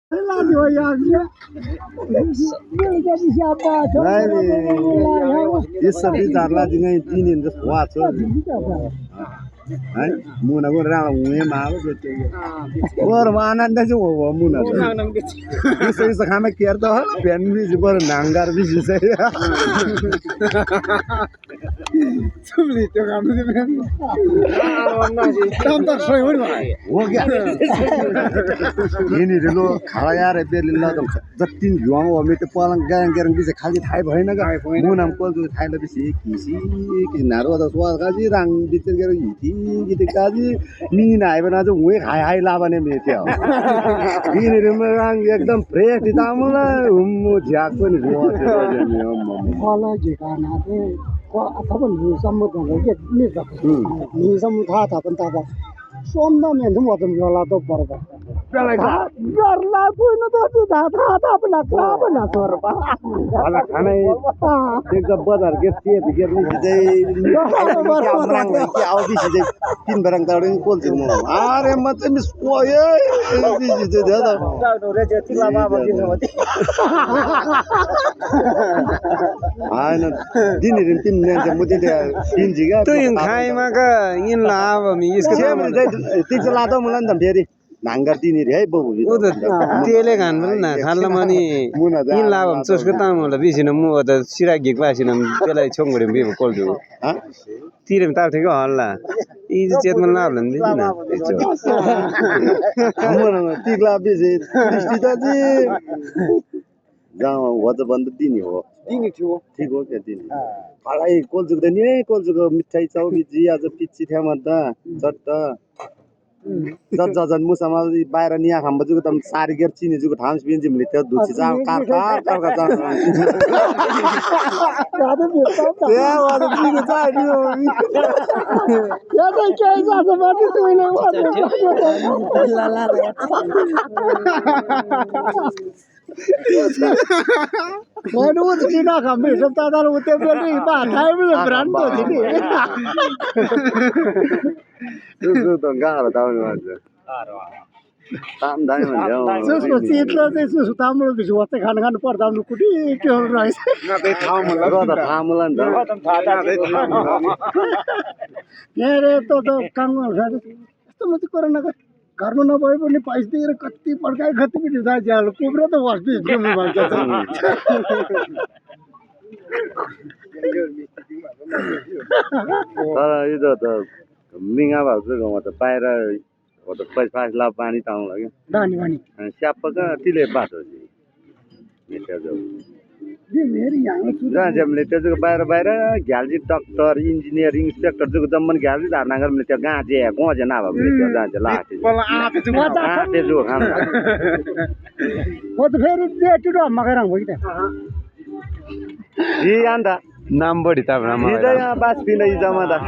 Isa bizar la dengan ini itu kuat Ay, muna ko ra ngwe ma ko te. Or mana nda jo wo muna. Isa khame kiar to pen bi jibor nangar bi jise. Sumli to kam de men. Tam tar soi ho हो गया ini dulu khara यार बेलिल्ला त जतिन जुवाङ हो मे त पलङ गाङ गेरङ बिसे खाली Thai भएन गा मुनाम कोल जो थाइ ल बिसे किसी कि नारो द स्वा गाजी राङ बितिर गेर हिति गिते गाजी मिन आइ बना जो हुए हाइ हाइ ला बने मे त्यो ini रे राङ एकदम फ्रेश दितामुला हुमु झ्याक पनि हो होला जे गाना ते को अथवा नि सम्मत के नि नि सम्मत था पनि था सोमदान हेर्नु म त होला त पर्व गर्ला पुग्नु त था था पनि था पनि पर्व खाना खाना एकदम बजार के सेप गेर्नु चाहिँ राङ के आउ बिसे चाहिँ तीन बरङ ताडे कोल चाहिँ म अरे म चाहिँ मिस कोए बिसे चाहिँ द डाक्टर रे जे तिला बाबा दिनु होती हैन दिनहरु तीन ने मुते तीन जिगा तो इन खाइमा का इन लाभ मी इसको तीन चला त मलाई त फेरि नांगर दिने रे है बबु ओ त तेले खान पनि ना खाल्ला मनी इन लाभ हम चोसको ताम होला बिसिन मु त सिरा गिक बासिन त्यसलाई छोङगडे बे कोल्जु ह तिरम तार थियो हल्ला इ चेतमन लाभ लन दिन हाम्रो तिगला बेजे दृष्टि त जी गाउँ हो त बन्द दिने हो दिने थियो ठीक हो के दिने फलाई कोल्जुको त नि कोल्जुको मिठाई चाउबी आज पिच्ची थियो म त चट्ट जन मुसामा बाहिर निया खाम बजुको त सारी गेर चिनी जुको ठाम स्पिन जिमले त्यो दुछि जा कार जा याद भी होता या वाला दिने चाहिँ याद है क्या ऐसा सब बात तो नहीं ला ला मैंने वो चीना खामे सब तादा उते बेली बात है मुझे ब्रांड तो थी त्यो त गाह्रो ताउनु भन्छ ताम दाइ भन्यो सुसु सीतले चाहिँ सुसु तामुल बिस वस्ते खान पर्दा कुटी के हो रहेछ नते ठाउँ मलाई र त थाहा मलाई नि त रे त काम यस्तो म चाहिँ कोरोना घरमा नभए पनि पैसा दिएर कति पड्काइ कति पनि जान्छ कुब्रो त वस्ती घुम्नु भन्छ तर यो त मिङा भएको चाहिँ गाउँमा त बाहिर हो त पैसा ला पानी ताउँ लाग्यो दानी वानी स्यापका तिले बात हो ये मेरी यहाँ जहाँ जमले त्यो बाहिर बाहिर घ्याल्जी डाक्टर इन्जिनियर इन्स्पेक्टर जुको जम्मन घ्याल्जी धारनागर मैले त्यो गाँचे गोजे नभएको त्यो जहाँ लाटे आटे जो खाम वो तो फेरि डेटी र मगरङ हो कि त जी आन्दा नाम बढी त यहाँ बास पिन जमा दा